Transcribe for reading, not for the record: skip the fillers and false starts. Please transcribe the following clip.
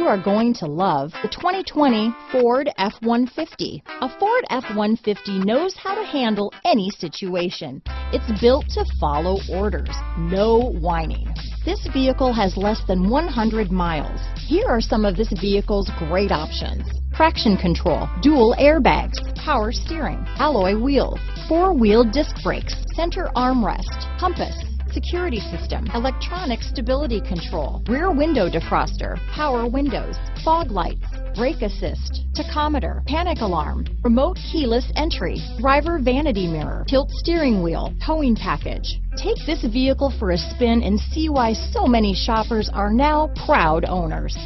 are going to love the 2020 Ford F-150. A Ford F-150 knows how to handle any situation. It's built to follow orders, no whining. This vehicle has less than 100 miles. Here are some of this vehicle's great options: traction control, dual airbags, power steering, alloy wheels, four-wheel disc brakes, center armrest, compass, security system, electronic stability control, rear window defroster, power windows, fog lights, brake assist, tachometer, panic alarm, remote keyless entry, driver vanity mirror, tilt steering wheel, towing package. Take this vehicle for a spin and see why so many shoppers are now proud owners.